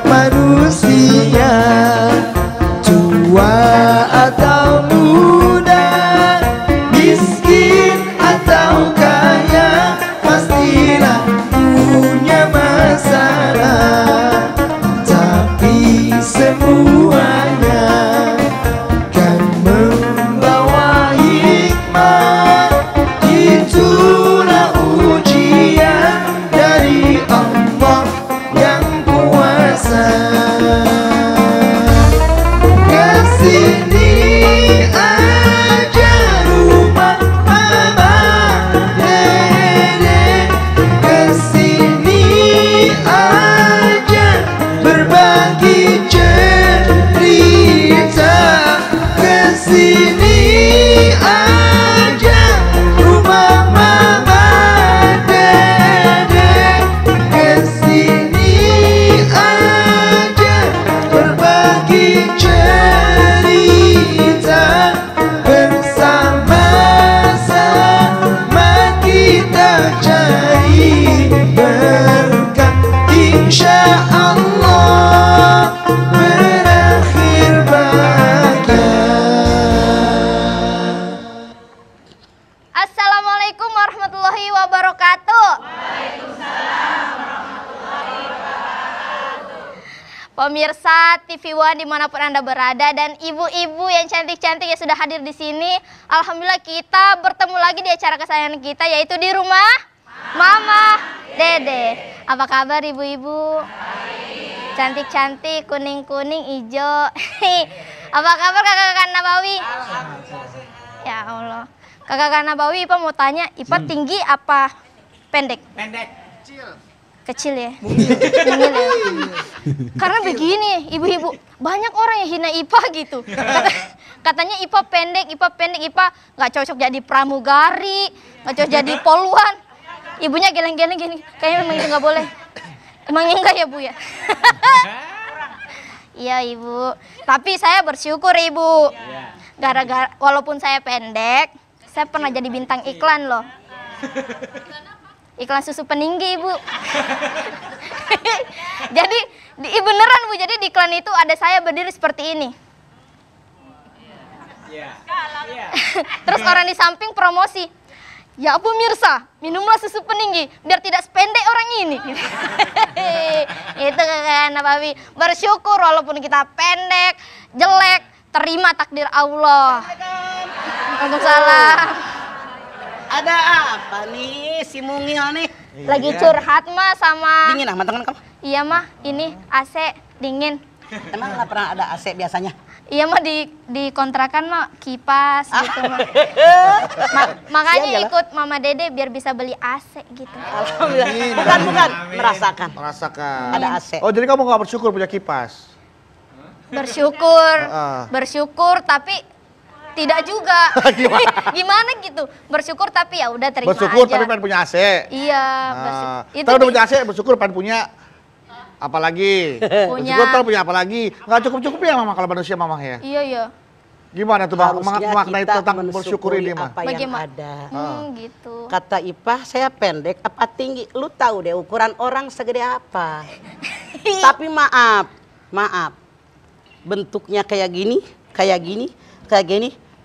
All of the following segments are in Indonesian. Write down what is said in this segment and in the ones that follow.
manusia, tua atau muda, miskin atau kaya, pastilah punya masalah. Tapi semuanya kan membawa hikmah. Itulah ujian dari Allah yang kuasa. Kesini aja rumah mama dede, kesini aja berbagi cerita, kesini aja rumah mama dede, kesini aja berbagi cerita, bersama-sama kita cari berkah, insya Allah berakhir bahagia. Assalamualaikum warahmatullahi wabarakatuh. Pemirsa TV One dimanapun Anda berada dan ibu-ibu yang cantik-cantik yang sudah hadir di sini, alhamdulillah kita bertemu lagi di acara kesayangan kita, yaitu di rumah Mama Dede. Apa kabar ibu-ibu? Cantik-cantik, kuning-kuning, hijau. Apa kabar kakak-kakak Nabawi? Ya Allah, kakak-kakak Nabawi, Ipa mau tanya, Ipa tinggi apa pendek? Pendek. Kecil ya? Mungil ya? Karena begini ibu-ibu, banyak orang yang hina Ipa gitu. Katanya Ipa pendek, Ipa nggak cocok jadi pramugari, nggak cocok jadi poluan. Ibunya geleng-geleng gini, kayaknya memang itu nggak boleh. Emang enggak ya Bu ya? Iya Ibu, tapi saya bersyukur Ibu. Gara-gara walaupun saya pendek, saya pernah jadi bintang iklan loh. Iklan susu peninggi Ibu. Jadi beneran Bu, jadi di iklan itu ada saya berdiri seperti ini. Terus orang di samping promosi, ya pemirsa, minumlah susu peninggi biar tidak sependek orang ini. Itu kakak Nabawi, bersyukur walaupun kita pendek, jelek, terima takdir Allah. Waalaikumsalam. Ada apa nih si Mungil nih? Lagi curhat mah sama. Dingin ah teman kamu? Iya mah, ini AC dingin. Emang nggak pernah ada AC biasanya? Iya mah di kontrakan mah kipas gitu mah. Makanya Siap, ikut Mama Dede biar bisa beli AC gitu. Alhamdulillah. Bukan merasakan. Ada AC. Oh, jadi kamu nggak bersyukur punya kipas? Bersyukur tapi tidak juga. Gimana gitu? Bersyukur tapi ya udah terima Bersyukur aja. tapi pengen punya AC. Iya, Itu udah punya AC, bersyukur pengen punya apa lagi? Bersyukur terus punya apa lagi? Nggak cukup-cukup ya Mama kalau manusia Mama ya? Iya. Gimana tuh Bang? Harusnya Maknai kita tentang bersyukur ini mah? apa yang Bagaimana? ada. Gitu. Kata Ipah, saya pendek apa tinggi? Lu tahu deh ukuran orang segede apa. Tapi maaf. Bentuknya kayak gini.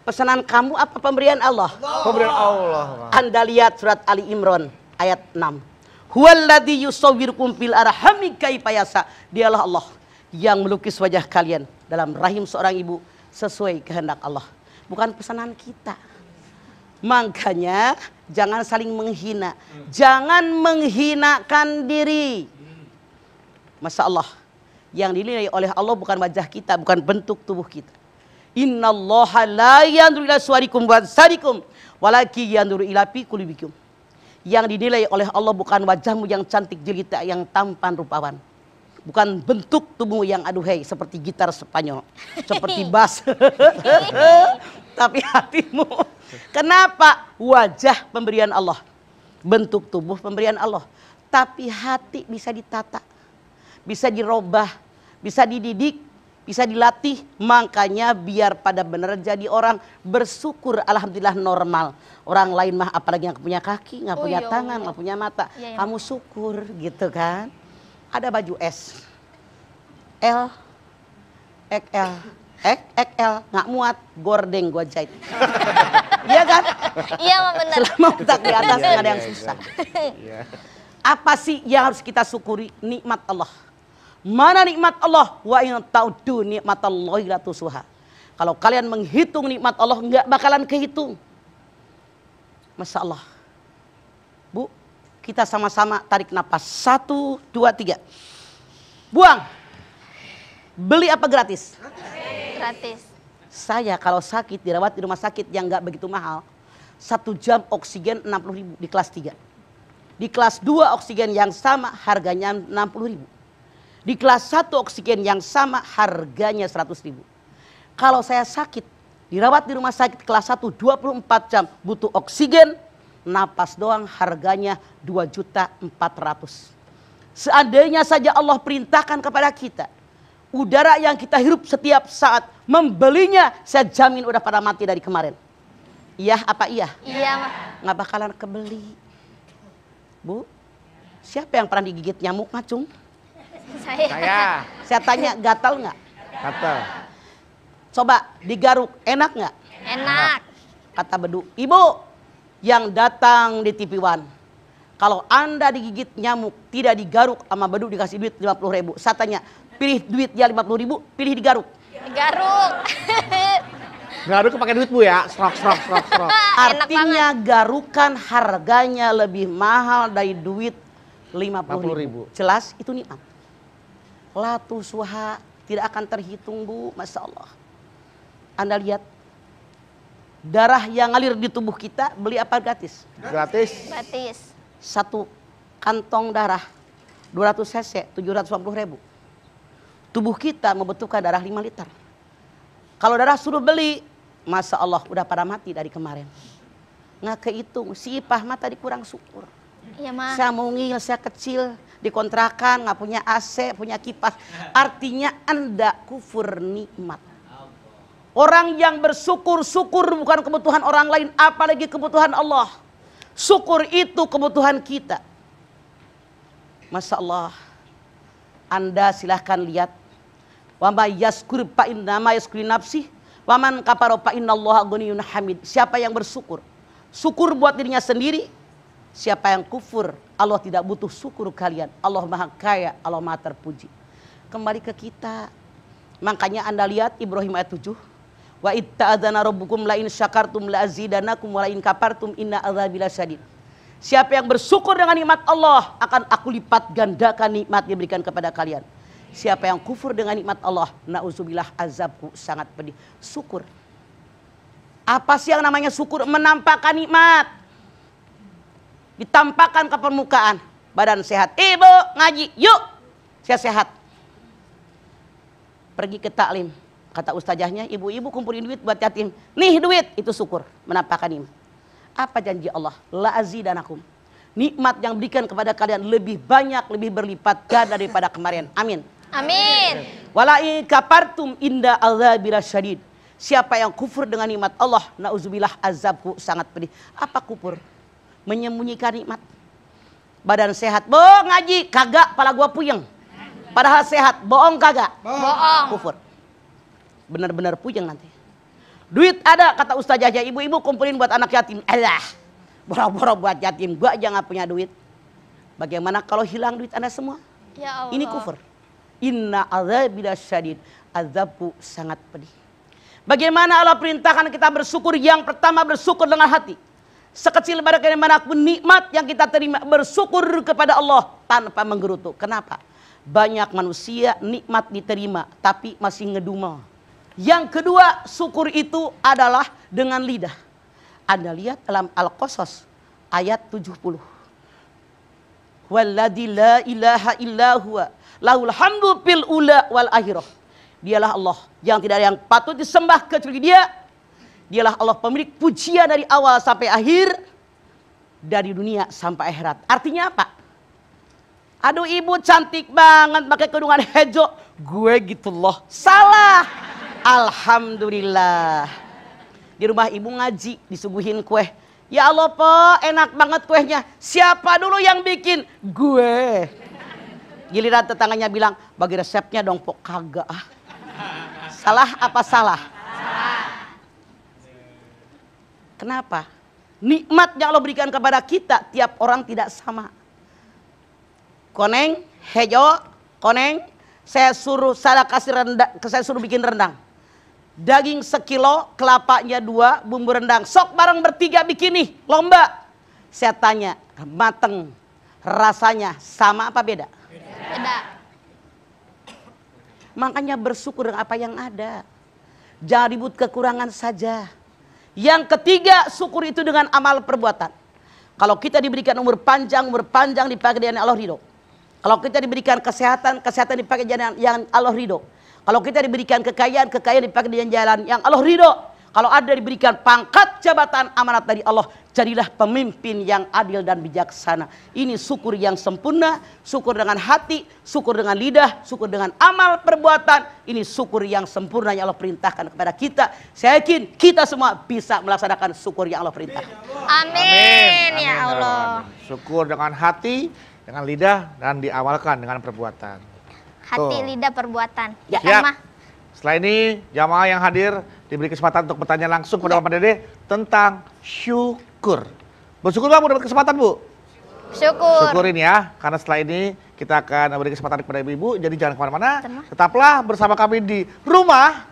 Pesanan kamu apa pemberian Allah? Pemberian Allah. Anda lihat surat Ali Imran ayat 6. Huwallazi yusawwirukum fil arhami kaifa yasha. Dialah Allah yang melukis wajah kalian dalam rahim seorang ibu sesuai kehendak Allah. Bukan pesanan kita. Makanya jangan saling menghina. Jangan menghinakan diri. Masya Allah. Yang dinilai oleh Allah bukan wajah kita, bukan bentuk tubuh kita. Innallaha la yanzuru ila suwarikum wa sadikum walakin yanzuru ila fi qulubikum. Yang dinilai oleh Allah bukan wajahmu yang cantik jelita, yang tampan rupawan. Bukan bentuk tubuhmu yang aduhai seperti gitar Spanyol, seperti bass. Tapi hatimu. Kenapa? Wajah pemberian Allah. Bentuk tubuh pemberian Allah. Tapi hati bisa ditata, bisa dirubah, bisa dididik, bisa dilatih. Makanya biar pada benar jadi orang bersyukur, alhamdulillah normal. Orang lain mah apalagi yang punya kaki, nggak punya tangan, nggak punya mata. Kamu syukur gitu kan. Ada baju es, L, XL, XL, nggak muat, gordeng gua jahit. Iya kan? Iya, Mak, benar. Selama otak di atas nggak ada yang susah. Iya. Apa sih yang harus kita syukuri? Nikmat Allah. Mana nikmat Allah? Wa in ta'uddu nikmatallahi la tusuha. Kalau kalian menghitung nikmat Allah nggak bakalan kehitung. Masya Allah. Bu, kita sama-sama tarik napas. 1, 2, 3. Buang. Beli apa gratis? Gratis. Saya kalau sakit dirawat di rumah sakit yang nggak begitu mahal. 1 jam oksigen 60.000 di kelas 3. Di kelas 2 oksigen yang sama harganya 60.000. Di kelas 1 oksigen yang sama harganya 100.000. Kalau saya sakit dirawat di rumah sakit kelas 1 24 jam butuh oksigen, napas doang harganya 2.400.000. Seandainya saja Allah perintahkan kepada kita udara yang kita hirup setiap saat membelinya, saya jamin udah pada mati dari kemarin. Iya apa iya? Iya, Mak. Nggak bakalan kebeli. Bu, siapa yang pernah digigit nyamuk ngacung? Saya. Saya tanya, gatal nggak? Kata. Coba digaruk, enak nggak? Enak. Kata Bedu, ibu yang datang di TV One, kalau anda digigit nyamuk tidak digaruk sama Bedu dikasih duit 50.000. Saya tanya, pilih duit ya 50.000, pilih digaruk. Garuk. Garuk pakai duit Bu ya. Serok. Artinya garukan harganya lebih mahal dari duit 50.000. Jelas itu nikmat. La tusuha, tidak akan terhitung Bu, Masya Allah. Anda lihat darah yang ngalir di tubuh kita beli apa gratis? Gratis. Gratis. 1 kantong darah 200 cc 750.000. Tubuh kita membutuhkan darah 5 liter. Kalau darah suruh beli, Masya Allah udah pada mati dari kemarin. Nggak kehitung, si Ipah mah tadi kurang syukur. Iya, Mak. Saya mungil, saya kecil, dikontrakan, nggak punya AC, punya kipas. Artinya Anda kufur nikmat. Orang yang bersyukur, syukur bukan kebutuhan orang lain, apalagi kebutuhan Allah. Syukur itu kebutuhan kita. Masya Allah. Anda silahkan lihat. Wa may yaskur fa innama yaskuri nafsi wa man kafara fa innallaha ghaniyyun hamid. Siapa yang bersyukur? Syukur buat dirinya sendiri. Siapa yang kufur, Allah tidak butuh syukur kalian. Allah Maha Kaya, Allah Maha Terpuji. Kembali ke kita. Makanya Anda lihat Ibrahim ayat 7. Wa itta'adzana rabbukum la in syakartum la azidanakum wa la in kafartum inna adzabi lasyadid. Siapa yang bersyukur dengan nikmat Allah, akan aku lipat gandakan nikmat yang diberikan kepada kalian. Siapa yang kufur dengan nikmat Allah, na'udzubillah azabku sangat pedih. Syukur. Apa sih yang namanya syukur? Menampakkan nikmat. Ditampakkan ke permukaan. Badan sehat. Ibu ngaji, yuk. Saya sehat. Pergi ke taklim. Kata ustazahnya, ibu-ibu kumpulin duit buat yatim. Nih duit, itu syukur. Menampakkan nikmat. Apa janji Allah? La azidanakum. Nikmat yang berikan kepada kalian lebih banyak, lebih berlipat ganda daripada kemarin. Amin. Amin. Wala in kafartum inda azabil syadid. Siapa yang kufur dengan nikmat Allah, nauzubillah azabku sangat pedih. Apa kufur? Menyembunyikan nikmat. Badan sehat, bohong ngaji, kagak, pala gua puyeng. Padahal sehat, bohong kagak? Bohong. Kufur. Benar-benar puyeng nanti. Duit ada, kata ustazahnya, ibu-ibu kumpulin buat anak yatim. Alah, boro-boro buat yatim, gua aja gak punya duit. Bagaimana kalau hilang duit Anda semua? Ya Allah. Ini kufur. Inna azabil syadid, azabku sangat pedih. Bagaimana Allah perintahkan kita bersyukur? Yang pertama bersyukur dengan hati. Sekecil bagaimanapun nikmat yang kita terima, bersyukur kepada Allah tanpa menggerutu. Kenapa? Banyak manusia nikmat diterima tapi masih ngedumel. Yang kedua, syukur itu adalah dengan lidah. Anda lihat dalam Al-Qasas ayat 70. Walladzi la ilaha illa huwa lahul hamdu fil ula wal akhirah. Dialah Allah yang tidak ada yang patut disembah kecuali Dia. Dialah Allah pemilik pujian dari awal sampai akhir, dari dunia sampai akhirat. Artinya apa? Aduh ibu cantik banget pakai kerudungan hijau. Gue gitu loh. Salah. Alhamdulillah. Di rumah ibu ngaji, disuguhin kue. Ya Allah po, enak banget kuenya. Siapa dulu yang bikin? Gue. Giliran tetangganya bilang, bagi resepnya dong, pok kagak. Salah apa salah? Kenapa? Nikmat yang Allah berikan kepada kita, tiap orang tidak sama. Koneng, hejo, koneng, saya suruh bikin rendang. Daging 1 kilo, kelapanya 2, bumbu rendang. Sok bareng bertiga bikin nih, lomba. Saya tanya, mateng, rasanya sama apa beda? Beda. Makanya bersyukur dengan apa yang ada. Jangan ribut kekurangan saja. Yang ketiga, syukur itu dengan amal perbuatan. Kalau kita diberikan umur panjang dipakai dengan Allah ridho. Kalau kita diberikan kesehatan dipakai dengan yang Allah ridho. Kalau kita diberikan kekayaan dipakai dengan jalan yang Allah ridho. Kalau ada diberikan pangkat jabatan amanat dari Allah, jadilah pemimpin yang adil dan bijaksana. Ini syukur yang sempurna, syukur dengan hati, syukur dengan lidah, syukur dengan amal perbuatan. Ini syukur yang sempurna yang Allah perintahkan kepada kita. Saya yakin kita semua bisa melaksanakan syukur yang Allah perintahkan. Amin ya Allah. Syukur dengan hati, dengan lidah, dan diamalkan dengan perbuatan. Hati, Tuh. lidah, perbuatan. Ya. Siap. Mah. Setelah ini jamaah yang hadir diberi kesempatan untuk bertanya langsung kepada Bapak Dede tentang syukur. Bersyukur Bang, dapat kesempatan Bu? Syukur. Syukurin ya, karena setelah ini kita akan beri kesempatan kepada ibu-ibu. Jadi jangan kemana-mana, Betul. tetaplah bersama kami di rumah.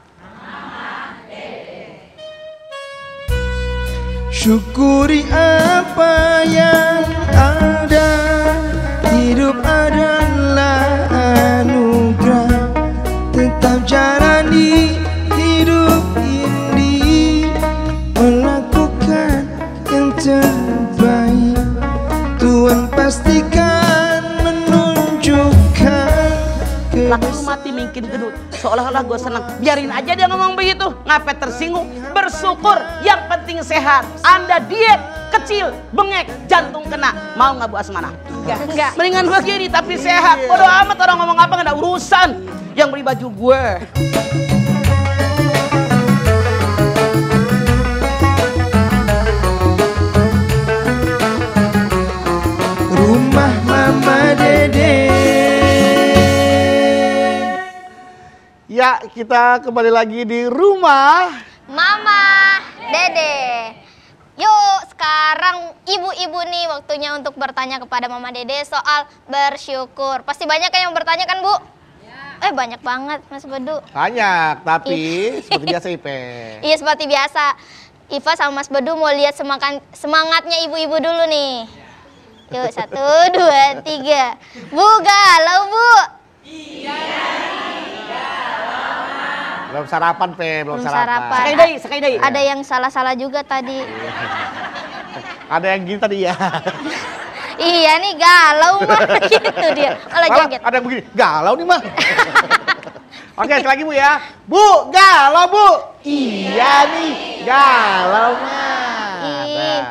Syukuri apa yang ada. Hidup adalah anugerah. Tetap jalani hidup ini, melakukan yang terbaik. Tuhan pastikan menunjukkan Laku mati mungkin gedut, seolah-olah gue senang. Biarin aja dia ngomong begitu, ngapain tersinggung? Bersyukur, yang penting sehat. Anda diet, kecil, bengek, jantung kena. Mau nggak Bu Asmana? Enggak. Mendingan begini tapi sehat. Bodoh amat orang ngomong apa, nggak ada urusan. Yang beli baju gue. rumah Mama Dede. Ya, kita kembali lagi di rumah. Mama, Dede. Yuk, sekarang ibu-ibu nih waktunya untuk bertanya kepada Mama Dede soal bersyukur. Pasti banyak kan yang bertanya kan, Bu? Ya. Banyak banget, Mas Bedu. Banyak, tapi seperti biasa Ipe. Iya, seperti biasa. Iva sama Mas Bedu mau lihat semangatnya ibu-ibu dulu nih. Yuk, 1, 2, 3. Bu, galau, Bu. Belum sarapan, belum sarapan. Sekali deh. Ada yang salah-salah juga tadi. Ada yang gini tadi ya. Iya nih, galau mah gitu dia. Malah joget. Ada yang begini, galau nih mah. Oke, sekali lagi Bu ya. Bu, galau Bu. Iya nih, galau mah. Ih,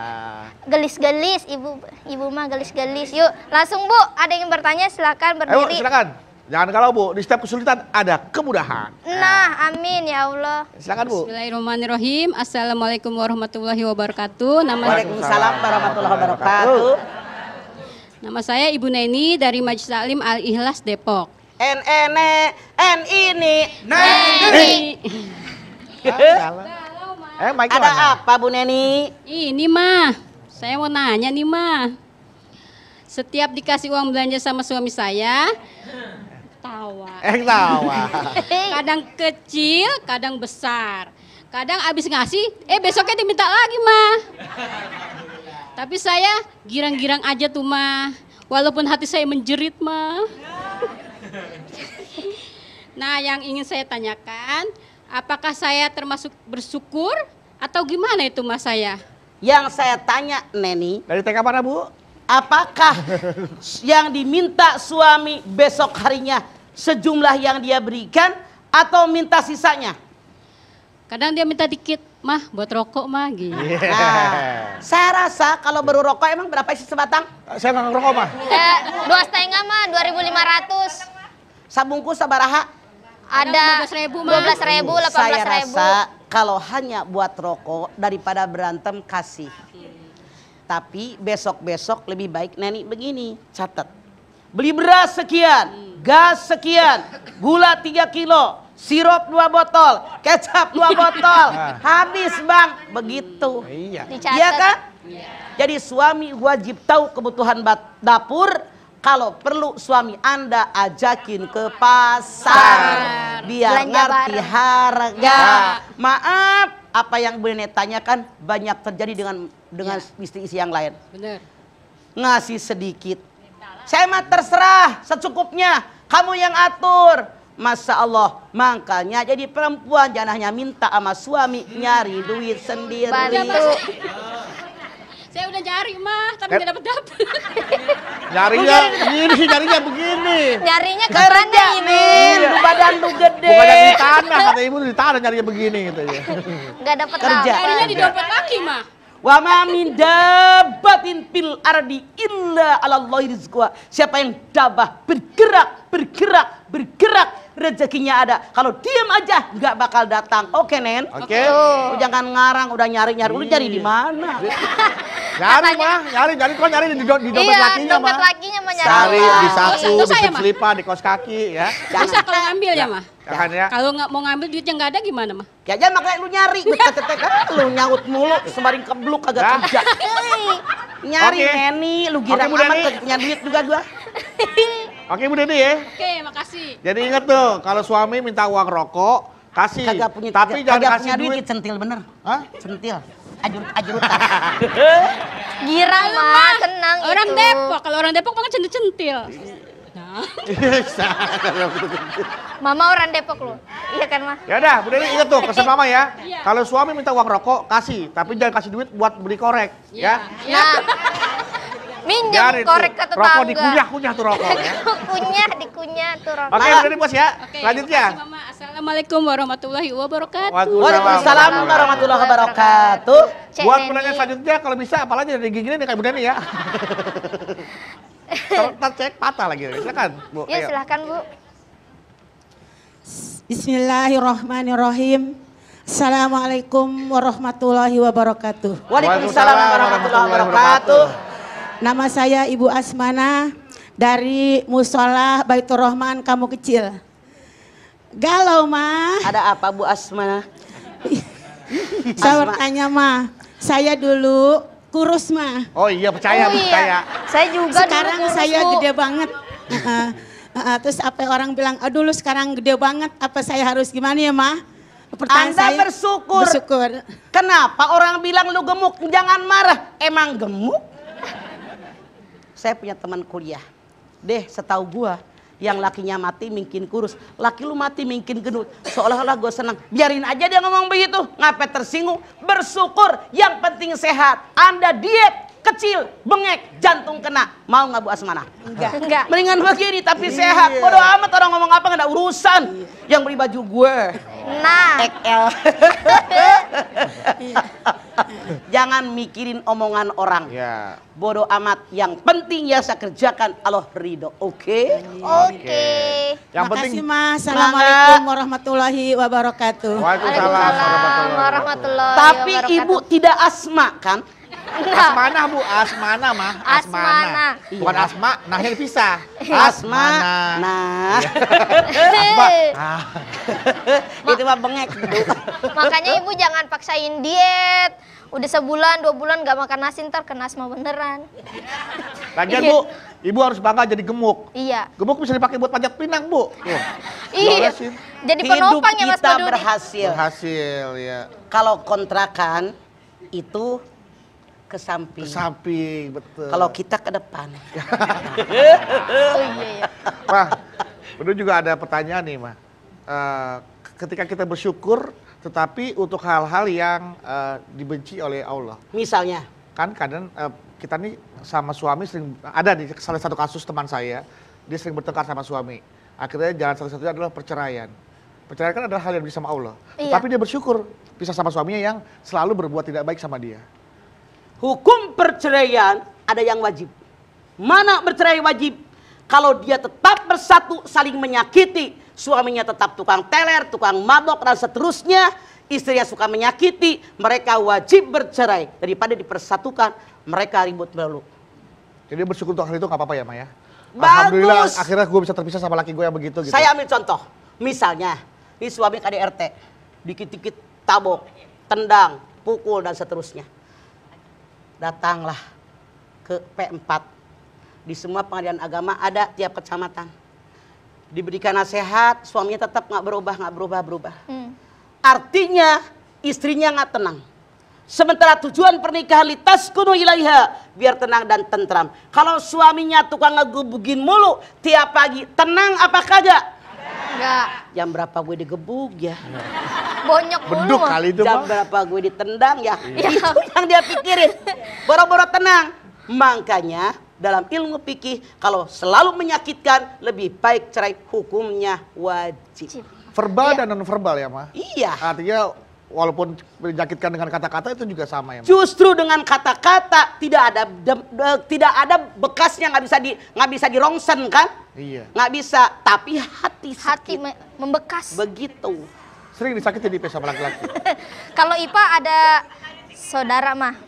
gelis-gelis ibu mah gelis-gelis. Yuk, langsung Bu, ada yang bertanya silakan Ayo, berdiri. silakan. Jangan galau Bu, di setiap kesulitan ada kemudahan. Nah, amin ya Allah. Silakan Bu. Bismillahirrahmanirrahim. Assalamualaikum warahmatullahi wabarakatuh. Waalaikumsalam warahmatullahi wabarakatuh. Nama saya Ibu Neni dari Majelis Taklim Al Ikhlas Depok. N ini. Mike Ada mana? apa Bu Neni? Ini mah, saya mau nanya nih mah. Setiap dikasih uang belanja sama suami saya, tawa. Tawa. Kadang kecil, kadang besar. Kadang abis ngasih, besoknya diminta lagi mah. Tapi saya girang-girang aja tuh mah. Walaupun hati saya menjerit mah. Nah, yang ingin saya tanyakan, apakah saya termasuk bersyukur atau gimana itu mas saya? Yang saya tanya Neni, Dari TK mana Bu? apakah yang diminta suami besok harinya sejumlah yang dia berikan atau minta sisanya? Kadang dia minta dikit, mah buat rokok mah gitu. Nah, saya rasa kalau baru rokok emang berapa isi sebatang? Saya nggak ngerokok mah. 2,5 mah 2.500. Sabungkus sabaraha? Ada 12.000 mah. 12.000, 18.000. Saya rasa kalau hanya buat rokok daripada berantem kasih. Tapi besok-besok lebih baik Neni begini, catat. beli beras sekian, gas sekian, gula 3 kilo, sirup 2 botol, kecap 2 botol, habis bang, begitu. Iya. Dicatat. Iya kan? Jadi suami wajib tahu kebutuhan dapur. Kalau perlu suami Anda ajakin ke pasar biar Belanja ngerti bareng. harga. Maaf, apa yang Bu Nenek tanyakan banyak terjadi dengan istri-istri yang lain. Bener. Ngasih sedikit. Saya mah terserah secukupnya. Kamu yang atur. Masya Allah, makanya jadi perempuan jangan hanya minta sama suami, nyari duit sendiri. Bantu. Saya udah nyari mah, tapi nggak dapet. Nyarinya ini sih, nyarinya begini. Nyarinya ke mana Kerja ini? Min, lu badan lu gede. Bukan di tanah, kata ibu di tanah nyarinya begini gitu ya. Nggak dapat Kerja. Nyarinya di apa. dompet laki mah. Wa ma min dabbatin fil ardi illa 'ala Allahi rizquha. Siapa yang dabah bergerak, rezekinya ada. Kalau diam aja nggak bakal datang. Oke, Nen? Oke. Lu jangan ngarang, udah nyari. Lu cari di mana? Nyari mah, nyari kok nyari di dompet Iya, lakinya mah. dompet lakinya mah nyari. Cari di saku, Dosa di ya, Mah? selipan, di kaos kaki ya. Bisa kalau ngambil ya mah. Jangan ya. Kalau nggak mau ngambil duitnya nggak ada gimana mah? Ya jangan makanya lu nyari. Lu nyaut mulu, semarin kebluk kagak Nah. kerja. Nyari Oke. Neni, lu girang Bu amat Neni. kagak punya duit juga gua. Oke Bu Deni ya. Oke, makasih. Jadi ingat tuh, kalau suami minta uang rokok, kasih. Kagak punya, Tapi jangan kagak kasih punya duit, duit. centil bener. Hah? Centil. Ajurut-ajurutan. Girang mah, tenang Orang itu. Depok, kalau orang Depok kan centil-centil. Nah, Mama orang Depok loh. Iya kan mah? Ya udah, Bu Deni ingat tuh pesan mama ya. Iya. Kalau suami minta uang rokok, kasih. Tapi jangan kasih duit buat beli korek, ya. Nah, minjem Biarin tuh, korek ke tetangga. rokok dikunyah-kunyah tuh rokok ya. dikunyah tuh rokok. Oke, Bu Deni bos ya. oke. Selanjutnya. Makasih, Mama. Assalamualaikum warahmatullahi wabarakatuh. Waalaikumsalam warahmatullahi wabarakatuh. Cek Buat Neni. pertanyaan selanjutnya kalau bisa apalagi dari gigi ini kayak Bu Deni ya. Ntar cek patah lagi. Silakan, Bu. Ya Ayo. silahkan Bu. Bismillahirrahmanirrahim. Assalamualaikum warahmatullahi wabarakatuh. Waalaikumsalam warahmatullahi wabarakatuh. Nama saya Ibu Asmana dari Musola Baitur Rahman Kamu Kecil. Galau mah, Ada apa Bu Asma? saya bertanya mah, saya dulu kurus mah. Oh iya, percaya, Bu, percaya. Saya juga Sekarang dulu kurus, saya Bu. gede banget. Terus apa orang bilang, aduh lu sekarang gede banget, apa saya harus gimana ya mah? Pertanyaan Anda saya, bersyukur. Bersyukur. Kenapa orang bilang lu gemuk? Jangan marah. Emang gemuk? Saya punya teman kuliah. Setahu gua, yang lakinya mati mungkin kurus, laki lu mati mungkin gendut. Seolah-olah gue senang. Biarin aja dia ngomong begitu. Ngapain tersinggung? Bersyukur. Yang penting sehat. Anda diet, kecil, bengek, jantung kena. Mau nggak Bu Asmana? Enggak. Mendingan begini tapi sehat. Bodoh amat orang ngomong apa nggak ada urusan. Yang beli baju gue Nah, XL. Jangan mikirin omongan orang. Ya. Bodoh amat. Yang penting yang saya kerjakan Allah ridho. Oke? oke. Yang Makasih penting mas. Assalamualaikum warahmatullahi wabarakatuh. Waalaikumsalam warahmatullahi Tapi wabarakatuh. ibu tidak asma kan? Asmana Bu, Asmana mah. Asmana. Bukan Asma, nahnya dipisah. Asma. Nah. Asma. Ah. Itu mah bengek. Makanya ibu jangan paksain diet. Udah sebulan, 2 bulan gak makan nasi ntar kena asma beneran. Lagian Bu, Ibu harus bangga jadi gemuk. Iya. Gemuk bisa dipakai buat pajak pinang, Bu. Tuh. Iya. Diolesin. Jadi Hidup penopang ya Mas kita Baduri. berhasil. Berhasil ya. Kalau kontrakan itu ke samping. Ke samping, betul. Kalau kita ke depan. Oh iya. Mah, bener juga ada pertanyaan nih, Mah. Ketika kita bersyukur, tetapi untuk hal-hal yang dibenci oleh Allah. Misalnya. Kan kadang kita nih sama suami sering, ada di salah satu kasus teman saya, dia sering bertengkar sama suami. Akhirnya jalan satu-satunya adalah perceraian. Perceraian kan adalah hal yang bisa sama Allah. Iya. Tapi dia bersyukur pisah sama suaminya yang selalu berbuat tidak baik sama dia. Hukum perceraian ada yang wajib. Mana bercerai wajib? Kalau dia tetap bersatu saling menyakiti, suaminya tetap tukang teler, tukang mabok dan seterusnya, istrinya suka menyakiti, mereka wajib bercerai daripada dipersatukan, mereka ribut melulu. Jadi bersyukur untuk hal itu nggak apa-apa ya, Maya? Alhamdulillah Bagus. akhirnya gue bisa terpisah sama laki gue yang begitu gitu. Saya ambil contoh. Misalnya, ini suami KDRT. Dikit-dikit tabok, tendang, pukul, dan seterusnya. Datanglah ke P4. Di semua pengadilan agama ada tiap kecamatan. Diberikan nasihat, suaminya tetap nggak berubah. Artinya istrinya nggak tenang. Sementara tujuan pernikahan litaskunu ilaiha, biar tenang dan tentram. Kalau suaminya tukang ngegebugin mulu tiap pagi, tenang apa kagak? Enggak. Jam berapa gue digebuk ya? Bonyok mulu Beduk mah. kali itu Jam mah. berapa gue ditendang ya? Itu yang dia pikirin. Boro-boro tenang. Makanya dalam ilmu fikih kalau selalu menyakitkan lebih baik cerai, hukumnya wajib. Verbal dan non verbal ya mah. Iya. Artinya walaupun menyakitkan dengan kata-kata itu juga sama ya mah. Justru dengan kata-kata tidak ada bekasnya, nggak bisa dirongsen kan? Iya. Nggak bisa. Tapi hati Hati sakit. membekas. Begitu. Sering disakiti di sama laki-laki. Kalau Ipa ada saudara mah,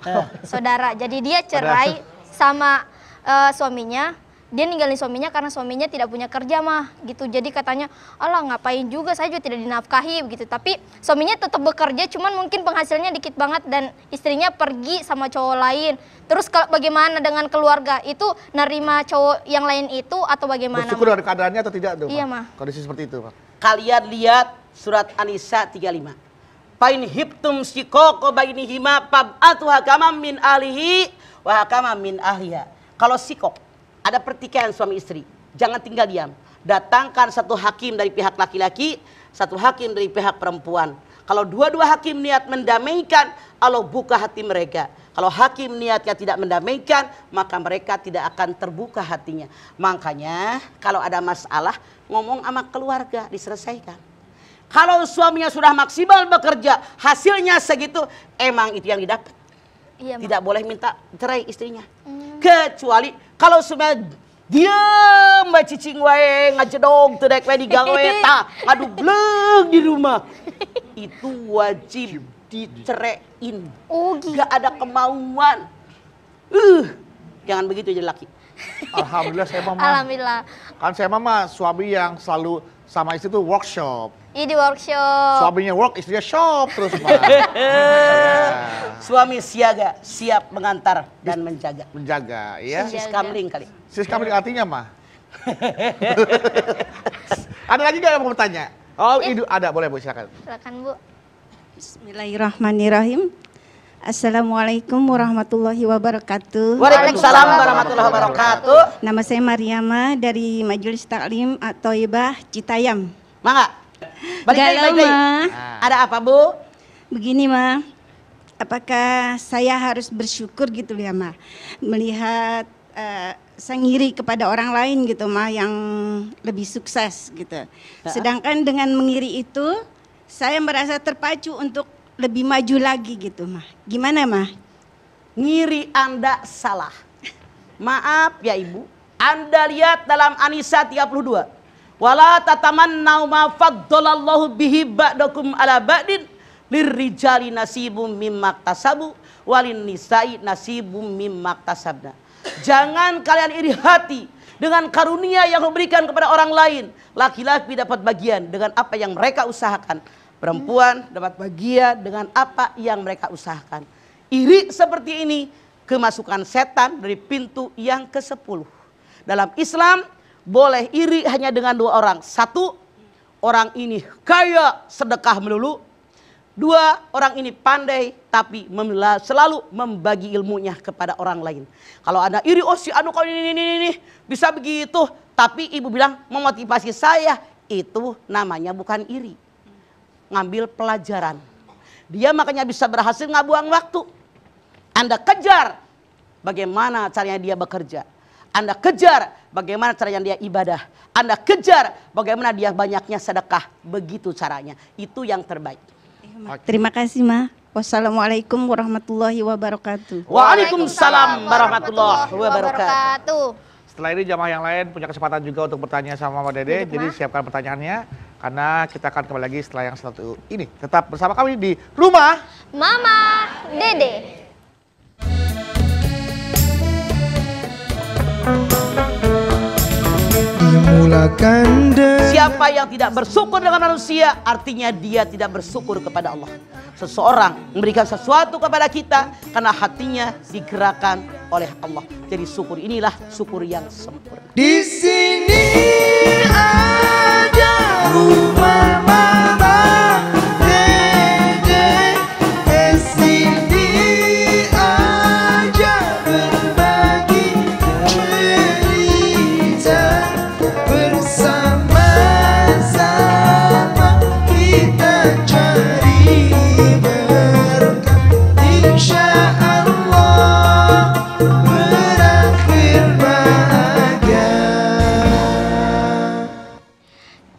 saudara. Jadi dia cerai sama suaminya. Dia ninggalin suaminya karena suaminya tidak punya kerja mah, gitu. Jadi katanya, alah ngapain juga, saya juga tidak dinafkahi, gitu. Tapi suaminya tetap bekerja, cuman mungkin penghasilannya dikit banget dan istrinya pergi sama cowok lain. Terus bagaimana dengan keluarga? Itu nerima cowok yang lain itu atau bagaimana? Bersyukur dengan keadaannya atau tidak tuh? Iya, Mah? Mah. Kondisi seperti itu Mah. Kalian lihat surat An-Nisa 35. Pain hiptum sikoko bainihima fab'atu hakaman min ahlihi wa hakaman min ahliha. Kalau sikok, ada pertikaian suami istri, jangan tinggal diam. Datangkan satu hakim dari pihak laki-laki, satu hakim dari pihak perempuan. Kalau dua-dua hakim niat mendamaikan, Allah buka hati mereka. Kalau hakim niatnya tidak mendamaikan, maka mereka tidak akan terbuka hatinya. Makanya kalau ada masalah, ngomong sama keluarga, diselesaikan. Kalau suaminya sudah maksimal bekerja, hasilnya segitu, emang itu yang didapat. Iya, Mah. Tidak boleh minta cerai istrinya. Kecuali kalau sudah diam mbak cicing wae ngajedog teu daek wae digang wae tah ngadubleng di rumah. Itu wajib diceraiin. Oh, gitu. Gak ada kemauan. Jangan begitu jadi laki. Alhamdulillah saya mah. Alhamdulillah. Kan saya mah suami yang selalu sama istri tuh workshop. Ini workshop. Suaminya work, istrinya shop terus Mah. Suami siaga, siap mengantar dan menjaga. Menjaga ya. Sis kamling kali. Sis kamling artinya mah. Ada lagi nggak yang mau bertanya? Oh, itu ada, boleh Bu, silakan. Silakan Bu. Bismillahirrahmanirrahim. Assalamualaikum warahmatullahi wabarakatuh. Waalaikumsalam warahmatullahi wabarakatuh. Nama saya Mariama dari Majelis Taklim At-Thayyibah Citayam. Mangga. Balik lagi, balik lagi. Ma. Ada apa Bu? Begini Ma, apakah saya harus bersyukur gitu ya Ma, melihat saya ngiri kepada orang lain gitu Ma yang lebih sukses gitu. Sedangkan dengan mengiri itu saya merasa terpacu untuk lebih maju lagi gitu Ma. Gimana Ma? Ngiri Anda salah. Maaf ya Ibu, Anda lihat dalam An-Nisa 32. Wala tatamannau ma faddalallahu bihi ba'dakum ala ba'din lirrijali nasibum mimma iktasabu walin nisa'i nasibum mimma iktasabna. Jangan kalian iri hati dengan karunia yang diberikan kepada orang lain. Laki-laki dapat bagian dengan apa yang mereka usahakan. Perempuan dapat bagian dengan apa yang mereka usahakan. Iri seperti ini kemasukan setan dari pintu yang ke-10. Dalam Islam boleh iri hanya dengan dua orang. Satu, orang ini kaya sedekah melulu. Dua, orang ini pandai tapi selalu membagi ilmunya kepada orang lain. Kalau ada iri, oh si anu kau ini bisa begitu. Tapi ibu bilang memotivasi saya, itu namanya bukan iri. Ngambil pelajaran. Dia makanya bisa berhasil ngabuang waktu. Anda kejar bagaimana caranya dia bekerja. Anda kejar bagaimana caranya dia ibadah. Anda kejar bagaimana dia banyaknya sedekah. Begitu caranya. Itu yang terbaik. Terima kasih Ma. Wassalamualaikum warahmatullahi wabarakatuh. Waalaikumsalam warahmatullahi wabarakatuh. Setelah ini jamaah yang lain punya kesempatan juga untuk bertanya sama Mama Dede. Jadi siapkan pertanyaannya. Karena kita akan kembali lagi setelah yang satu ini. Tetap bersama kami di Rumah Mama Dede. kanda. Siapa yang tidak bersyukur dengan manusia, artinya dia tidak bersyukur kepada Allah. Seseorang memberikan sesuatu kepada kita karena hatinya digerakkan oleh Allah. Jadi syukur inilah syukur yang sempurna. Di sini ada rumah mama, dede. Di sini aja berbagi cerita, bersama-sama kita cari berkah. Insya Allah berakhir bahagia.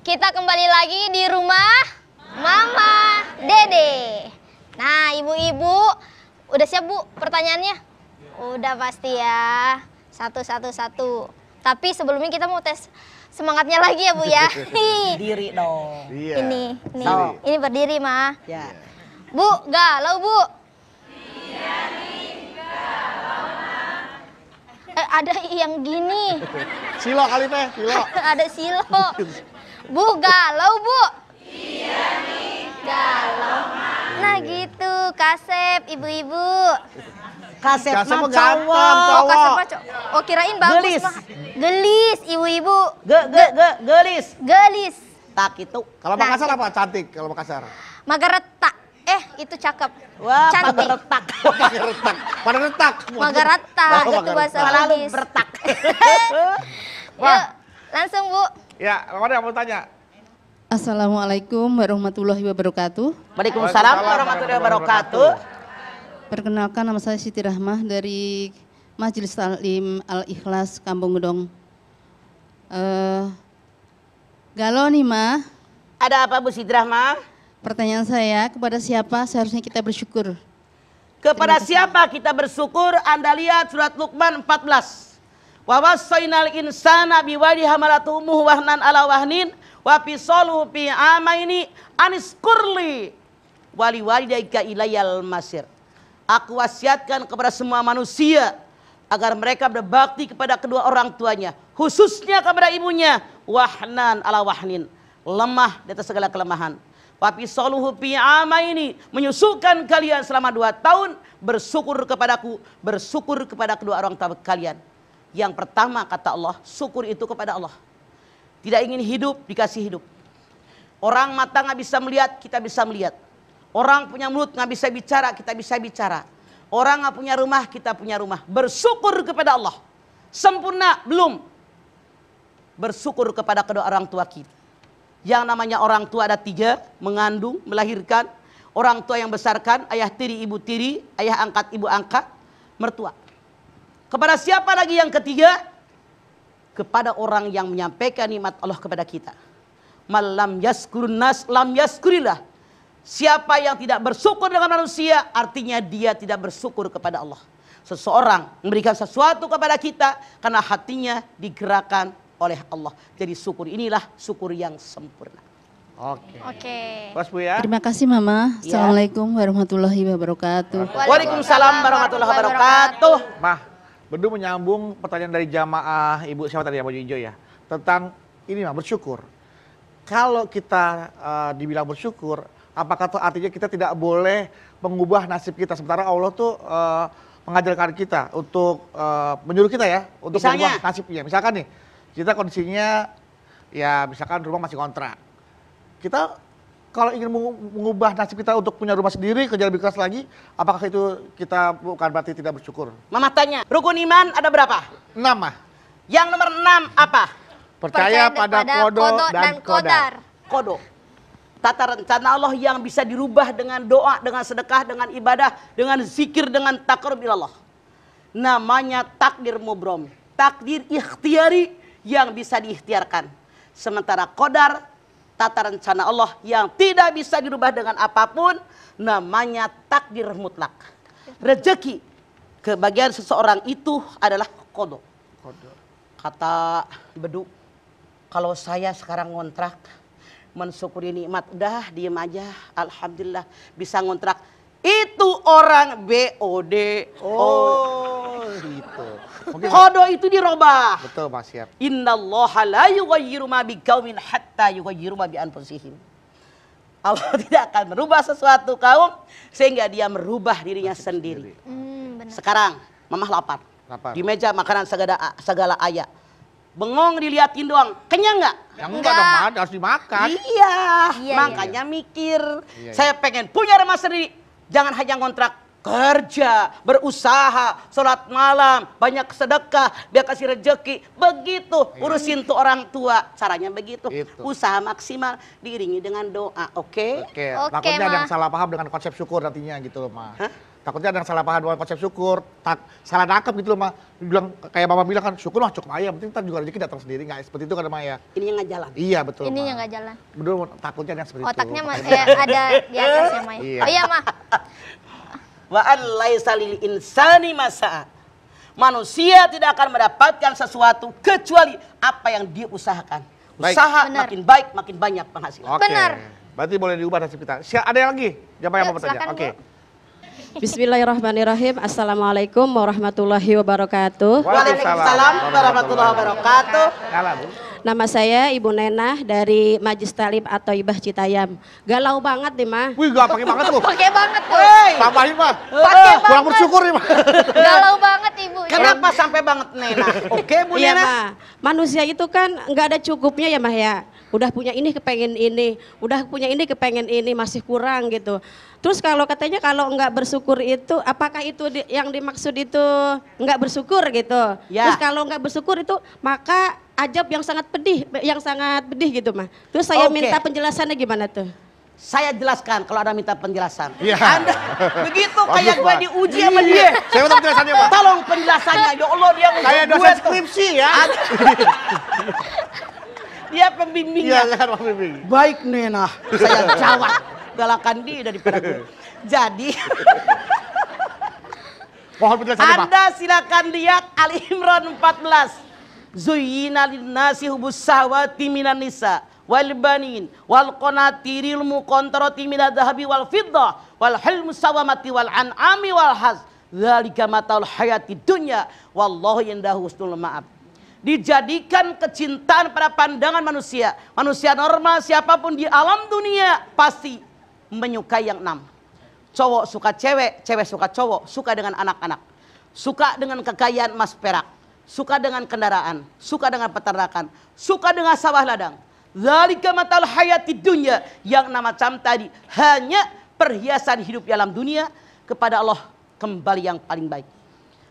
Kita kembali lagi di rumah Mama Dede. Nah, ibu-ibu, udah siap Bu pertanyaannya? Udah pasti ya. Satu. Tapi sebelumnya kita mau tes semangatnya lagi ya Bu ya. Diri dong. Iya. Ini berdiri mah. Ya. Bu, galau Bu. Ada yang gini. Silo kali teh, silo. Ada silo. Bu, galau Bu. Galau. Nah gitu, Kasep, ibu-ibu. Kasep Kasep mah mah ganteng, cowok. Oh, Kasep mah oh kirain bagus Gelis. mah. Gelis, ibu-ibu. Gelis. Gelis. Tak itu. Kalau Makassar apa? Cantik kalau Makassar. Magareta. Itu cakep. Wah, Cantik. pada retak. Pakai retak. Pada retak. Magareta, Oh, itu bahasa Selalu Bugis. bertak. Yuk, langsung Bu. Ya, Mama yang mau tanya. Assalamualaikum warahmatullahi wabarakatuh. Waalaikumsalam warahmatullahi wabarakatuh. Perkenalkan, nama saya Siti Rahmah dari Majelis Taklim Al-Ikhlas Kampung Gedong. Galau nih Ma, Ada apa Bu Sidrah mah? pertanyaan saya kepada siapa seharusnya kita bersyukur? Kepada siapa kita bersyukur? Anda lihat surat Luqman 14. Wa wassaynal insana biwalidayhi hamalatu ummuhu wahnan ala wahnin wa fisaluhu fi amaini aniskurli wali walidayka ilayal masir. Aku wasiatkan kepada semua manusia agar mereka berbakti kepada kedua orang tuanya, khususnya kepada ibunya, wahnan ala wahnin, lemah di atas segala kelemahan. Wa fisaluhu fi amaini, menyusukan kalian selama 2 tahun, bersyukur kepadaku, bersyukur kepada kedua orang tua kalian. Yang pertama kata Allah, syukur itu kepada Allah. Tidak ingin hidup, dikasih hidup. Orang mata nggak bisa melihat, kita bisa melihat. Orang punya mulut nggak bisa bicara, kita bisa bicara. Orang nggak punya rumah, kita punya rumah. Bersyukur kepada Allah. Sempurna belum. Bersyukur kepada kedua orang tua kita. Yang namanya orang tua ada 3, mengandung, melahirkan. Orang tua yang besarkan, ayah tiri, ibu tiri, ayah angkat, ibu angkat, mertua. Kepada siapa lagi yang ketiga? Kepada orang yang menyampaikan nikmat Allah kepada kita. Malam yaskurun nas lam yaskurillah. Siapa yang tidak bersyukur dengan manusia, artinya dia tidak bersyukur kepada Allah. Seseorang memberikan sesuatu kepada kita karena hatinya digerakkan oleh Allah. Jadi syukur inilah syukur yang sempurna. Oke. Pas Bu ya. Terima kasih Mama. Ya. Assalamualaikum warahmatullahi wabarakatuh. Waalaikumsalam warahmatullahi wabarakatuh. Mah, Bedu menyambung pertanyaan dari jamaah Ibu siapa tadi yang baju hijau ya. Tentang ini mah bersyukur. Kalau kita dibilang bersyukur, apakah itu artinya kita tidak boleh mengubah nasib kita? Sementara Allah tuh mengajarkan kita untuk menyuruh kita ya untuk Misalnya? mengubah nasibnya. Misalkan nih, kita kondisinya ya misalkan rumah masih kontrak. Kita kalau ingin mengubah nasib kita untuk punya rumah sendiri, kerja lebih keras lagi, apakah itu kita bukan berarti tidak bersyukur? Mama tanya, rukun iman ada berapa? 6 mah. Yang nomor 6 apa? Percaya pada kodo dan qadar. Kodo. Tata rencana Allah yang bisa dirubah dengan doa, dengan sedekah, dengan ibadah, dengan zikir, dengan takarrub ilallah. Namanya takdir mubrom. Takdir ikhtiari yang bisa diikhtiarkan. Sementara qadar, tata rencana Allah yang tidak bisa dirubah dengan apapun, namanya takdir mutlak. Rezeki kebagian seseorang itu adalah kodo. Kata Bedu, kalau saya sekarang ngontrak, mensyukuri nikmat, udah diem aja, alhamdulillah bisa ngontrak. Itu orang BOD. Oh, gitu. Kodo itu dirubah. Betul Mas, siap. Innallaha la yughayyiru ma biqaumin hatta yughayyiru ma bi anfusihim. Allah tidak akan merubah sesuatu kaum sehingga dia merubah dirinya sendiri. Benar. Sekarang mamah lapar. Lapar. Di meja makanan segala ayat. Bengong diliatin doang. Kenyang nggak? Yang enggak dong, Mas, harus dimakan. Iya, Iya, makanya mikir. Iya. Saya pengen punya rumah sendiri. Jangan hanya kontrak, kerja, berusaha, sholat malam, banyak sedekah, biar kasih rezeki. Begitu urusin tuh orang tua. Caranya begitu. Itu. Usaha maksimal diiringi dengan doa. Oke? Oke, Oke, takutnya ada Ma. yang salah paham dengan konsep syukur nantinya gitu loh, Ma. Hah? Takutnya ada yang salah paham dengan konsep syukur, salah nangkep gitu loh, Ma. Bilang kayak Mama bilang kan, syukur mah cukup aja, penting ntar juga rezeki datang sendiri, nggak seperti itu kan, Ma ya. Ini yang nggak jalan. Iya betul, Ini Ma. yang nggak jalan. Betul, takutnya ada yang seperti Otaknya itu. ada di atasnya, Maya. Iya. Oh iya, Ma. Wa an laisa lil insani masa'a. Manusia tidak akan mendapatkan sesuatu kecuali apa yang dia usahakan. Baik. Usaha Benar. makin baik, makin banyak penghasilan. Oke. Benar. Berarti boleh diubah nasib kita. Ada yang lagi? Siapa yang Yuk, mau bertanya? silakan, Oke. Bu. Bismillahirrahmanirrahim. Assalamualaikum warahmatullahi wabarakatuh. Waalaikumsalam warahmatullahi wabarakatuh. Nyala, Bu. Nama saya Ibu Nenah dari Majlis Talim atau Ibah Citayam. Galau banget nih, Ma. Wih, gak pakai banget tuh. Pakai banget tuh. Hey, Tambahin, Ma. Pakai Kurang banget. bersyukur nih, Ma. Galau banget, Ibu. kenapa sampai banget Nena? Oke, Bu Iya, Nena. Ma. Manusia itu kan nggak ada cukupnya ya, Ma ya. Udah punya ini kepengen ini, udah punya ini kepengen ini, masih kurang gitu. Terus kalau katanya kalau nggak bersyukur itu, apakah itu yang dimaksud itu nggak bersyukur gitu? Ya. Terus kalau nggak bersyukur itu maka ajab yang sangat pedih gitu, Ma. Terus saya Oke. minta penjelasannya gimana tuh? Saya jelaskan kalau ada minta penjelasan. Iya. Anda begitu Bagus, kayak gue Pak. diuji sama dia. Saya minta penjelasannya, Ma. Tolong penjelasannya. Ya Allah, dia Kayak gue dosen tuh. skripsi ya. Dia Iya, pembimbingnya. kan, Mas Bimbing. Baik Nena, saya jawab. Galakan dia daripada gue. Jadi Mohon penjelasannya, Pak. Anda silakan lihat Ali Imran 14. Zuyyina lin-nasi hubus sahwati minan nisa wal banin wal qanatiril muqantarati minadh dhahabi wal fiddah wal hilmus sawamati wal an'ami wal haz. Dzalika matal hayati dunya wallahu indahu husnul ma'ab. Dijadikan kecintaan pada pandangan manusia. Manusia normal siapapun di alam dunia pasti menyukai yang 6. Cowok suka cewek, cewek suka cowok, suka dengan anak-anak, suka dengan kekayaan emas perak, suka dengan kendaraan, suka dengan peternakan, suka dengan sawah ladang. Dzalika matal hayati dunya, yang nama macam tadi hanya perhiasan hidup di alam dunia. Kepada Allah kembali yang paling baik.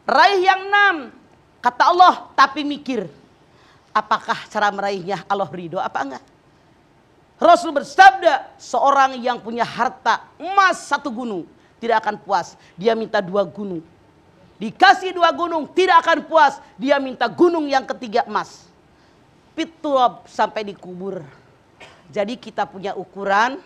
Raih yang 6, kata Allah, tapi mikir apakah cara meraihnya Allah ridho apa enggak. Rasul bersabda, seorang yang punya harta emas 1 gunung tidak akan puas, dia minta 2 gunung. Dikasih 2 gunung tidak akan puas, dia minta gunung yang ketiga emas. Piturab sampai dikubur. Jadi kita punya ukuran,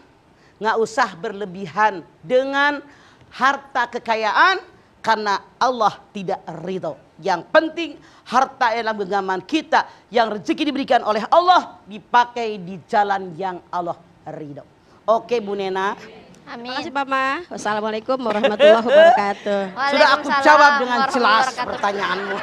nggak usah berlebihan dengan harta kekayaan karena Allah tidak ridho. Yang penting harta dalam genggaman kita yang rezeki diberikan oleh Allah dipakai di jalan yang Allah ridho. Oke Bu Nena. Amin. Terima kasih, Mama. Wassalamualaikum warahmatullahi wabarakatuh. Sudah aku Waalaikumsalam jawab dengan warahmatullahi jelas wabarakatuh. pertanyaanmu.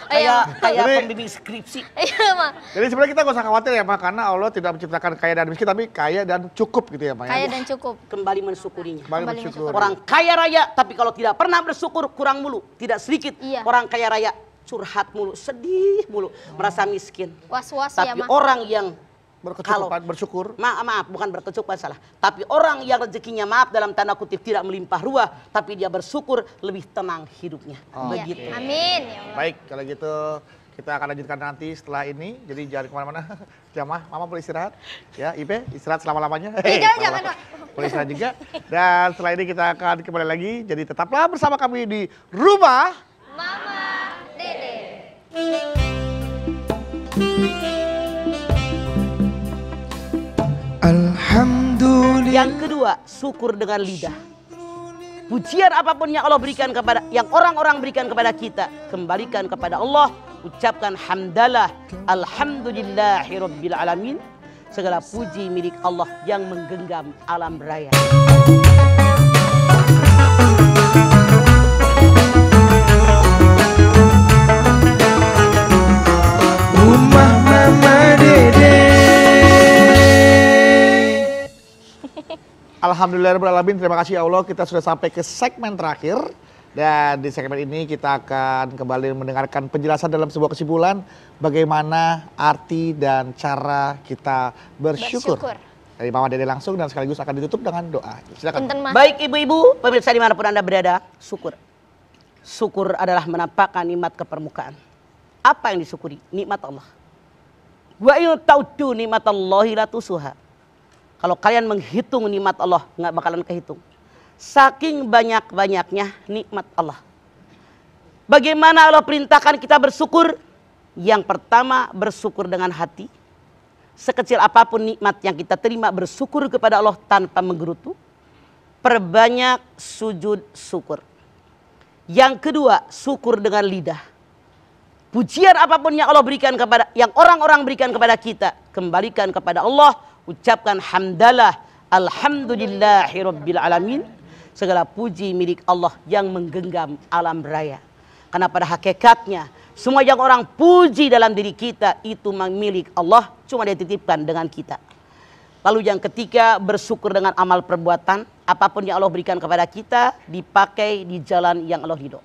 Oh iya, Kayak Jadi- pembimbing skripsi. iya, Ma. Jadi sebenarnya kita nggak usah khawatir ya, Ma, karena Allah tidak menciptakan kaya dan miskin, tapi kaya dan cukup gitu ya, Ma. Kaya Ya? dan cukup. Kembali mensyukurinya. Kembali Kembali bersyukur. Orang kaya raya tapi kalau tidak pernah bersyukur kurang mulu, tidak sedikit. Iya. Orang kaya raya curhat mulu, sedih mulu, merasa miskin. Was-was ya, Tapi Ma. orang yang Berkecukupan, bersyukur. maaf bukan berkecukupan salah. Tapi orang yang rezekinya maaf dalam tanda kutip tidak melimpah ruah, tapi dia bersyukur lebih tenang hidupnya. Oh, Iya. Begitu. Amin ya Allah. Baik, kalau gitu kita akan lanjutkan nanti setelah ini. Jadi jangan kemana-mana. Jamaah, Mama boleh istirahat. Ya, Ipe, istirahat selama-lamanya. Jangan, Ma. Boleh istirahat juga. Dan setelah ini kita akan kembali lagi. Jadi tetaplah bersama kami di Rumah Mama Dede. Alhamdulillah. Yang kedua, syukur dengan lidah. Pujian apapun yang Allah berikan kepada, yang orang-orang berikan kepada kita, kembalikan kepada Allah. Ucapkan hamdalah, alhamdulillahi rabbil alamin. Segala puji milik Allah yang menggenggam alam raya. Alhamdulillahirrahmanirrahim. Terima kasih ya Allah, kita sudah sampai ke segmen terakhir. Dan di segmen ini kita akan kembali mendengarkan penjelasan dalam sebuah kesimpulan bagaimana arti dan cara kita bersyukur. Dari Mama Dede langsung dan sekaligus akan ditutup dengan doa. Silakan. Baik ibu-ibu, pemirsa dimanapun Anda berada, syukur. Syukur adalah menampakkan nikmat ke permukaan. Apa yang disyukuri? Nikmat Allah. Wa in ta'uddu nikmatallahi la tusuha. Kalau kalian menghitung nikmat Allah, nggak bakalan kehitung. Saking banyak-banyaknya nikmat Allah. Bagaimana Allah perintahkan kita bersyukur? Yang pertama, bersyukur dengan hati. Sekecil apapun nikmat yang kita terima, bersyukur kepada Allah tanpa menggerutu. Perbanyak sujud syukur. Yang kedua, syukur dengan lidah. Pujian apapun yang Allah berikan kepada, yang orang-orang berikan kepada kita, kembalikan kepada Allah. Ucapkan hamdalah, alhamdulillahi rabbil alamin. Segala puji milik Allah yang menggenggam alam raya. Karena pada hakikatnya, semua yang orang puji dalam diri kita itu milik Allah, cuma dititipkan dengan kita. Lalu yang ketiga, bersyukur dengan amal perbuatan. Apapun yang Allah berikan kepada kita, dipakai di jalan yang Allah ridho.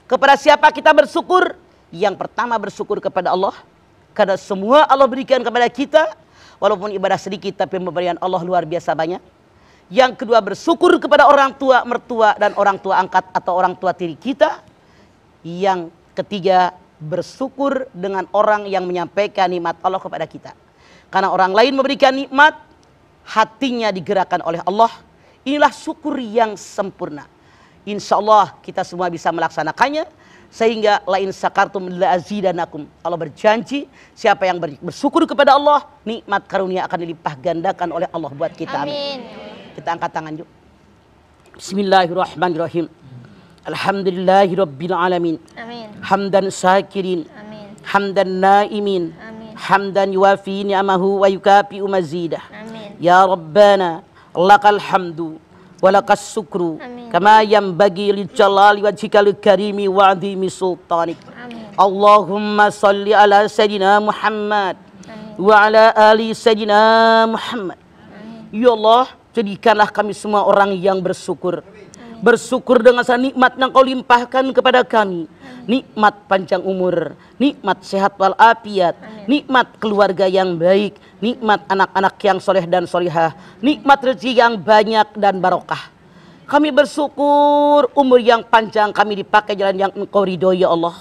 Kepada siapa kita bersyukur? Yang pertama, bersyukur kepada Allah. Karena semua Allah berikan kepada kita, walaupun ibadah sedikit, tapi pemberian Allah luar biasa banyak. Yang kedua, bersyukur kepada orang tua, mertua, dan orang tua angkat atau orang tua tiri kita. Yang ketiga, bersyukur dengan orang yang menyampaikan nikmat Allah kepada kita. Karena orang lain memberikan nikmat, hatinya digerakkan oleh Allah. Inilah syukur yang sempurna. Insya Allah kita semua bisa melaksanakannya. Sehingga lain sakartum la azidanakum. Allah berjanji, siapa yang bersyukur kepada Allah, nikmat karunia akan dilimpah gandakan oleh Allah buat kita. Amin. Kita angkat tangan yuk. Bismillahirrahmanirrahim. Alhamdulillahirabbil alamin. Amin. Hamdan syakirin. Amin. Hamdan naimin. Amin. Hamdan yuwafi ni'amahu wa yukafi'u mazidah. Amin. Ya Rabbana, lakal hamdu wa lakas syukru. Kama yanbaghi li jalali wajhikal karimi wa 'azimi sultanik. Amin. Allahumma salli ala sayyidina Muhammad. Amin. Wa ala ali sayyidina Muhammad. Amin. Ya Allah, jadikanlah kami semua orang yang bersyukur. Amin. Bersyukur dengan nikmat yang Kau limpahkan kepada kami. Amin. Nikmat panjang umur, nikmat sehat walafiat, nikmat keluarga yang baik, nikmat anak-anak yang soleh dan solihah, nikmat rezeki yang banyak dan barokah. Kami bersyukur umur yang panjang kami dipakai jalan yang Engkau ridhoi ya Allah.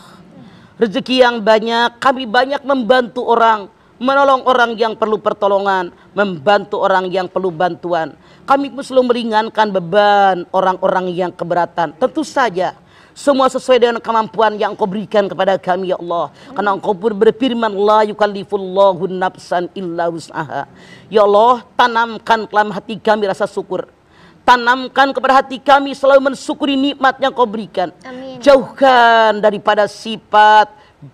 Rezeki yang banyak, kami banyak membantu orang, menolong orang yang perlu pertolongan, membantu orang yang perlu bantuan. Kami selalu meringankan beban orang-orang yang keberatan. Tentu saja semua sesuai dengan kemampuan yang Engkau berikan kepada kami ya Allah. Karena Engkau pun berfirman, la yukallifullahu nafsan illa wus'aha. Ya Allah, tanamkan dalam hati kami rasa syukur. Tanamkan kepada hati kami selalu mensyukuri nikmat yang Kau berikan. Amin. Jauhkan daripada sifat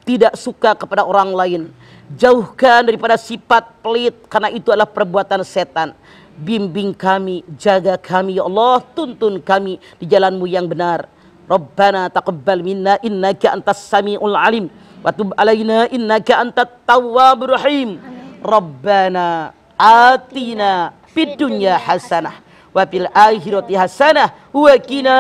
tidak suka kepada orang lain. Jauhkan daripada sifat pelit, karena itu adalah perbuatan setan. Bimbing kami, jaga kami ya Allah, tuntun kami di jalan-Mu yang benar. Rabbana taqabbal minna innaka antas samiul alim wa tub alaina innaka antat tawwabur rahim. Rabbana atina fid dunya hasanah wa fil akhirati hasanah wa qina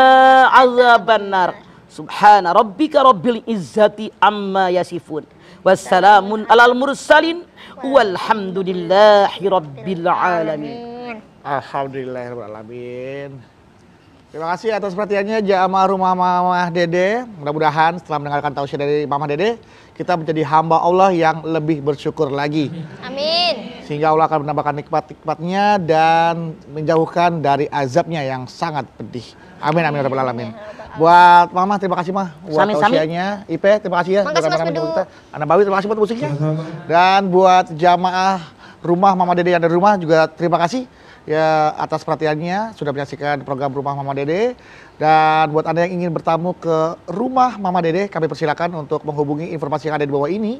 azabannar. Subhana rabbika rabbil izzati amma yasifun. Wassalamun alal mursalin walhamdulillahi rabbil alamin. Alhamdulillahirrahmanirrahim. Terima kasih atas perhatiannya jamaah rumah Mama Dede. Mudah-mudahan setelah mendengarkan tausiah dari Mama Dede, kita menjadi hamba Allah yang lebih bersyukur lagi. Amin. Sehingga Allah akan menambahkan nikmat-nikmatnya dan menjauhkan dari azabnya yang sangat pedih. Amin amin rabbal alamin. Buat Mama terima kasih Mah buat tausiahnya. Ipe terima kasih ya. Makasih Mas Bedu. Ana Bawi terima kasih buat musiknya. Dan buat jamaah rumah Mama Dede yang ada di rumah juga terima kasih ya atas perhatiannya sudah menyaksikan program Rumah Mama Dede. Dan buat Anda yang ingin bertamu ke rumah Mama Dede, kami persilakan untuk menghubungi informasi yang ada di bawah ini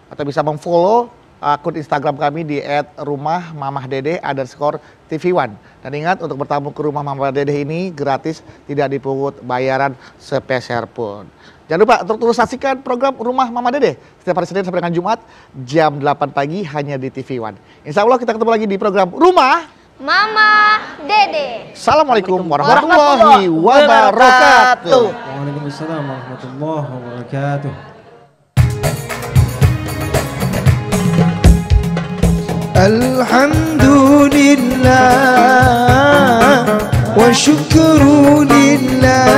atau bisa memfollow akun Instagram kami di @rumahmamahdede_tv1. Dan ingat untuk bertamu ke rumah Mama Dede ini gratis, tidak dipungut bayaran sepeser pun. Jangan lupa untuk terus saksikan program Rumah Mama Dede setiap hari Senin sampai dengan Jumat jam 8 pagi hanya di TV One. Insya Allah kita ketemu lagi di program Rumah Mama Dede. Assalamualaikum warahmatullahi wabarakatuh. Waalaikumsalam warahmatullahi wabarakatuh. Alhamdulillah wa syukru lillah